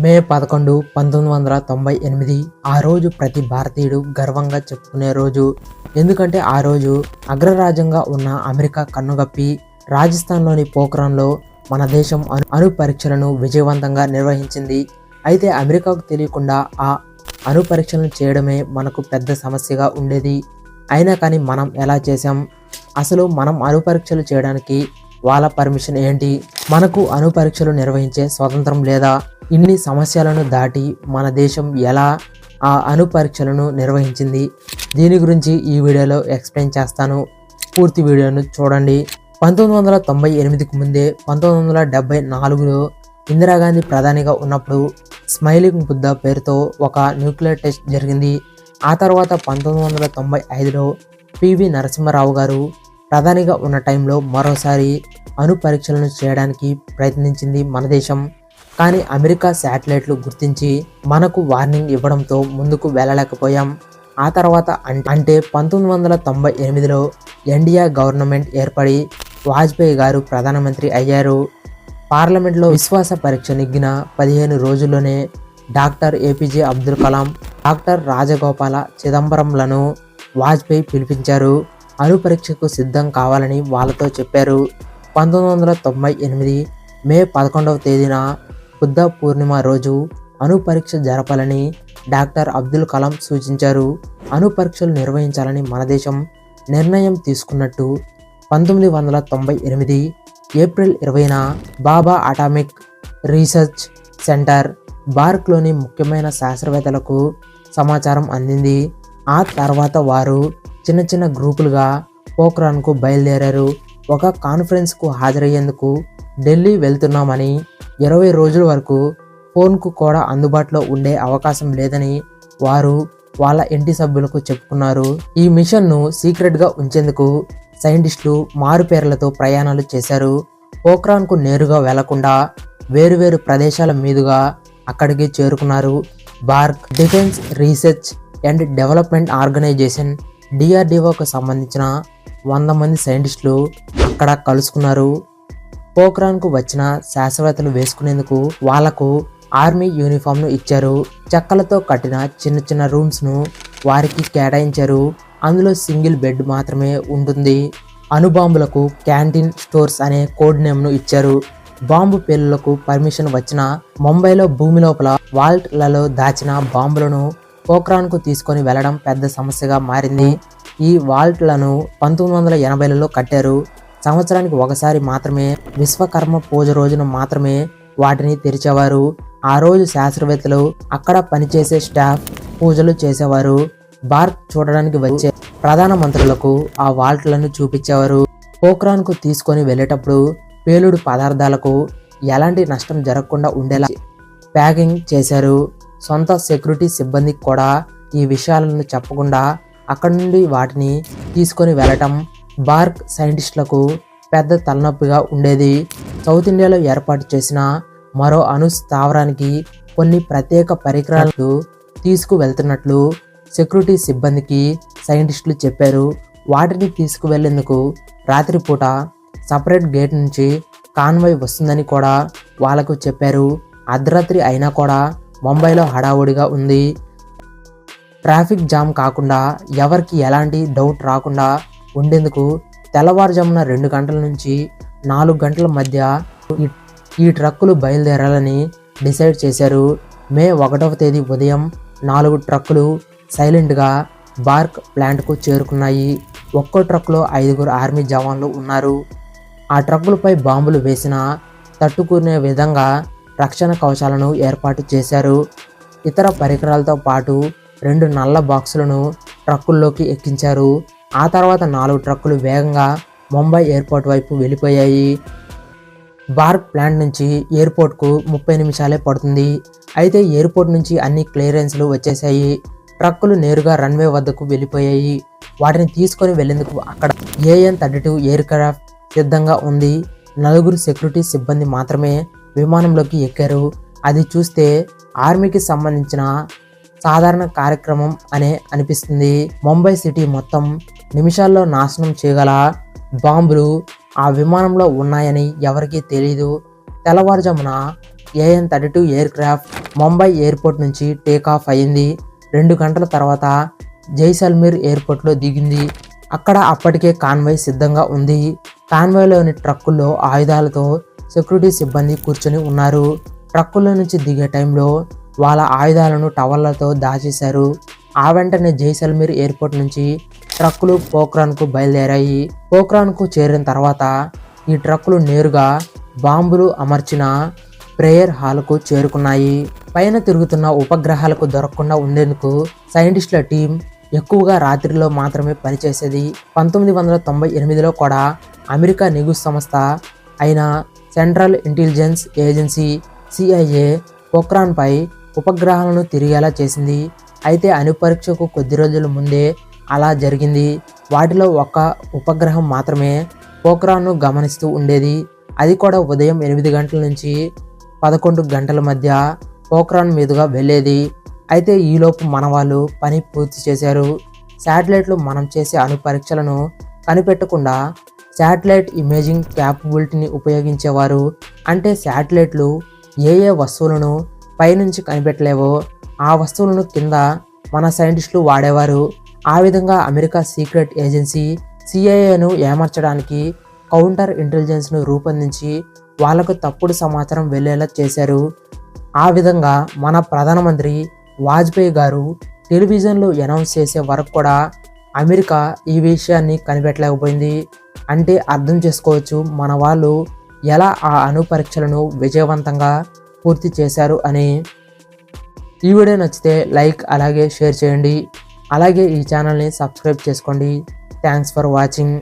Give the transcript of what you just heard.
మే 11, 1998 ఆ రోజు ప్రతి భారతీయుడు గర్వంగా చెప్పుకునే రోజు. ఎందుకంటే ఆ రోజు అగ్రరాజ్యంగా ఉన్న అమెరికా కన్నుగప్పి రాజస్థాన్లోని పోఖ్రాన్లో మన దేశం అణు పరీక్షలను విజయవంతంగా నిర్వహించింది. అయితే అమెరికాకు తెలియకుండా ఆ అణు పరీక్షలను చేయడమే మనకు పెద్ద సమస్యగా ఉండేది. అయినా కానీ మనం ఎలా చేశాం? అసలు మనం అణు పరీక్షలు చేయడానికి వాళ్ళ పర్మిషన్ ఏంటి? మనకు అణు పరీక్షలు నిర్వహించే స్వతంత్రం లేదా? ఇన్ని సమస్యలను దాటి మన దేశం ఎలా ఆ అణు పరీక్షలను నిర్వహించింది? దీని గురించి ఈ వీడియోలో ఎక్స్ప్లెయిన్ చేస్తాను. పూర్తి వీడియోను చూడండి. 1998కు ముందే 1974లో ఇందిరాగాంధీ ప్రధానిగా ఉన్నప్పుడు స్మైలింగ్ బుద్ధ పేరుతో ఒక న్యూక్లియర్ టెస్ట్ జరిగింది. ఆ తర్వాత 1995లో పివి నరసింహారావు గారు ప్రధానిగా ఉన్న టైంలో మరోసారి అణు పరీక్షలను చేయడానికి ప్రయత్నించింది మన దేశం. కానీ అమెరికా శాటిలైట్లు గుర్తించి మనకు వార్నింగ్ ఇవ్వడంతో ముందుకు వెళ్ళలేకపోయాం. ఆ తర్వాత అంటే 1998లో ఎన్డీఏ గవర్నమెంట్ ఏర్పడి వాజ్పేయి గారు ప్రధానమంత్రి అయ్యారు. పార్లమెంట్లో విశ్వాస పరీక్ష నెగ్గిన 15 రోజుల్లోనే doctor APJ Abdul Kalam, doctor Rajagopala చిదంబరంలను వాజ్పేయి పిలిపించారు. అణు పరీక్షకు సిద్ధం కావాలని వాళ్ళతో చెప్పారు. 1998 మే 11వ తేదీన బుద్ధ పూర్ణిమ రోజు అణు పరీక్ష జరపాలని డాక్టర్ అబ్దుల్ కలాం సూచించారు. అణు పరీక్షలు నిర్వహించాలని మన దేశం నిర్ణయం తీసుకున్నట్టు 1998 ఏప్రిల్ 20న బాబా అటామిక్ రీసెర్చ్ సెంటర్ బార్క్లోని ముఖ్యమైన శాస్త్రవేత్తలకు సమాచారం అందింది. ఆ తర్వాత వారు చిన్న చిన్న గ్రూపులుగా పోఖ్రాన్కు బయలుదేరారు. ఒక కాన్ఫరెన్స్కు హాజరయ్యేందుకు ఢిల్లీ వెళ్తున్నామని, 20 రోజుల వరకు ఫోన్కు కూడా అందుబాటులో ఉండే అవకాశం లేదని వారు వాళ్ళ ఇంటి సభ్యులకు చెప్పుకున్నారు. ఈ మిషన్ను సీక్రెట్గా ఉంచేందుకు సైంటిస్టులు మారుపేర్లతో ప్రయాణాలు చేశారు. పోఖ్రాన్కు నేరుగా వెళ్లకుండా వేరువేరు ప్రదేశాల మీదుగా అక్కడికి చేరుకున్నారు. BARC defence research and development organisation డిఆర్డిఓకు సంబంధించిన 100 మంది సైంటిస్టులు అక్కడ కలుసుకున్నారు. పోఖ్రాన్కు వచ్చిన శాస్త్రవేత్తలు వేసుకునేందుకు వాళ్లకు ఆర్మీ యూనిఫామ్ను ఇచ్చారు. చెక్కలతో కట్టిన చిన్న చిన్న రూమ్స్ను వారికి కేటాయించారు. అందులో సింగిల్ బెడ్ మాత్రమే ఉంటుంది. అణుబాంబులకు క్యాంటీన్ స్టోర్స్ అనే కోడ్ నేమ్ను ఇచ్చారు. బాంబు పేలులకు పర్మిషన్ వచ్చిన ముంబైలో భూమి లోపల వాల్ట్లలో దాచిన బాంబులను పోఖ్రాన్కు తీసుకొని వెళ్లడం పెద్ద సమస్యగా మారింది. ఈ వాల్ట్లను 1980లలో కట్టారు. సంవత్సరానికి ఒకసారి మాత్రమే విశ్వకర్మ పూజ రోజున మాత్రమే వాటిని తెరిచేవారు. ఆ రోజు శాస్త్రవేత్తలు, అక్కడ పనిచేసే స్టాఫ్ పూజలు చేసేవారు. బార్క్ చూడడానికి వచ్చే ప్రధానమంత్రులకు ఆ వాల్ట్లను చూపించేవారు. పోఖ్రాన్కు తీసుకొని వెళ్ళేటప్పుడు పేలుడు పదార్థాలకు ఎలాంటి నష్టం జరగకుండా ఉండేలా ప్యాకింగ్ చేశారు. సొంత సెక్యూరిటీ సిబ్బందికి కూడా ఈ విషయాలను చెప్పకుండా అక్కడి నుండి వాటిని తీసుకొని వెళ్ళటం బార్క్ సైంటిస్టులకు పెద్ద తలనొప్పిగా ఉండేది. సౌత్ ఇండియాలో ఏర్పాటు చేసిన మరో అణు స్థావరానికి కొన్ని ప్రత్యేక పరికరాలు తీసుకువెళ్తున్నట్లు సెక్యూరిటీ సిబ్బందికి సైంటిస్టులు చెప్పారు. వాటిని తీసుకువెళ్లేందుకు రాత్రిపూట సపరేట్ గేట్ నుంచి కాన్వాయ్ వస్తుందని కూడా వాళ్లకు చెప్పారు. అర్ధరాత్రి అయినా కూడా ముంబైలో హడావుడిగా ఉంది. ట్రాఫిక్ జామ్ కాకుండా ఎవరికి ఎలాంటి డౌట్ రాకుండా ఉండేందుకు తెల్లవారుజామున 2 గంటల నుంచి 4 గంటల మధ్య ఈ ట్రక్కులు బయలుదేరాలని డిసైడ్ చేశారు. మే 1వ తేదీ ఉదయం 4 ట్రక్కులు సైలెంట్గా బార్క్ ప్లాంట్కు చేరుకున్నాయి. ఒక్కో ట్రక్లో 5 ఆర్మీ జవాన్లు ఉన్నారు. ఆ ట్రక్కులపై బాంబులు వేసినా తట్టుకునే విధంగా రక్షణ కవచాలను ఏర్పాటు చేశారు. ఇతర పరికరాలతో పాటు 2 నల్ల బాక్సులను ట్రక్కుల్లోకి ఎక్కించారు. ఆ తర్వాత 4 ట్రక్కులు వేగంగా ముంబై ఎయిర్పోర్ట్ వైపు వెళ్ళిపోయాయి. బార్క్ ప్లాంట్ నుంచి ఎయిర్పోర్ట్కు 30 నిమిషాలే పడుతుంది. అయితే ఎయిర్పోర్ట్ నుంచి అన్ని క్లియరెన్స్లు వచ్చేసాయి. ట్రక్కులు నేరుగా రన్వే వద్దకు వెళ్ళిపోయాయి. వాటిని తీసుకొని వెళ్లేందుకు అక్కడ AN-32 ఎయిర్ క్రాఫ్ట్ సిద్ధంగా ఉంది. 4 సెక్యూరిటీ సిబ్బంది మాత్రమే విమానంలోకి ఎక్కారు. అది చూస్తే ఆర్మీకి సంబంధించిన సాధారణ కార్యక్రమం అనే అనిపిస్తుంది. ముంబై సిటీ మొత్తం నిమిషాల్లో నాశనం చేయగల బాంబులు ఆ విమానంలో ఉన్నాయని ఎవరికీ తెలీదు. తెల్లవారుజామున AN-32 air craft Mumbai airport నుంచి టేకాఫ్ అయింది. 2 గంటల తర్వాత జైసల్మీర్ ఎయిర్పోర్ట్లో దిగింది. అక్కడ అప్పటికే కాన్వాయ్ సిద్ధంగా ఉంది. కాన్వాయ్లోని ట్రక్కుల్లో ఆయుధాలతో సెక్యూరిటీ సిబ్బంది కూర్చొని ఉన్నారు. ట్రక్కుల్లో నుంచి దిగే టైంలో వాళ్ళ ఆయుధాలను టవర్లతో దాచేశారు. ఆ వెంటనే జైసల్మీర్ ఎయిర్పోర్ట్ నుంచి ట్రక్కులు పోఖ్రాన్కు బయలుదేరాయి. పోఖ్రాన్కు చేరిన తర్వాత ఈ ట్రక్కులు నేరుగా బాంబులు అమర్చిన ప్రేయర్ హాల్కు చేరుకున్నాయి. పైన తిరుగుతున్న ఉపగ్రహాలకు దొరకకుండా ఉండేందుకు సైంటిస్టుల టీం ఎక్కువగా రాత్రిలో మాత్రమే పనిచేసేది. 1998లో కూడా అమెరికా నిఘు సంస్థ అయిన సెంట్రల్ ఇంటెలిజెన్స్ ఏజెన్సీ CIA పోఖ్రాన్పై ఉపగ్రహాలను తిరిగేలా చేసింది. అయితే అణుపరీక్షకు కొద్ది రోజుల ముందే అలా జరిగింది. వాటిలో ఒక్క ఉపగ్రహం మాత్రమే పోఖ్రాన్ను గమనిస్తూ ఉండేది. అది కూడా ఉదయం 8 గంటల నుంచి 11 గంటల మధ్య పోఖ్రాన్ మీదుగా వెళ్ళేది. అయితే ఈలోపు మన వాళ్ళు పని పూర్తి చేశారు. శాటిలైట్లు మనం చేసే అణుపరీక్షలను కనిపెట్టకుండా శాటిలైట్ ఇమేజింగ్ క్యాపబిలిటీని ఉపయోగించేవారు. అంటే శాటిలైట్లు ఏ వస్తువులను పైనుంచి కనిపెట్టలేవో ఆ వస్తువులను కింద మన సైంటిస్టులు వాడేవారు. ఆ విధంగా అమెరికా సీక్రెట్ ఏజెన్సీ CIAను ఏమర్చడానికి కౌంటర్ ఇంటెలిజెన్స్ను రూపొందించి వాళ్లకు తప్పుడు సమాచారం వెళ్ళేలా చేశారు. ఆ విధంగా మన ప్రధానమంత్రి వాజ్పేయి గారు టెలివిజన్లో అనౌన్స్ చేసే వరకు కూడా అమెరికా ఈ విషయాన్ని కనిపెట్టలేకపోయింది. అంటే అర్థం చేసుకోవచ్చు మన వాళ్ళు ఎలా ఆ అణు పరీక్షలను విజయవంతంగా పూర్తి చేశారు అని. ఈ వీడియో నచ్చితే లైక్ అలాగే షేర్ చేయండి. అలాగే ఈ ఛానల్ని సబ్స్క్రైబ్ చేసుకోండి. Thanks for watching.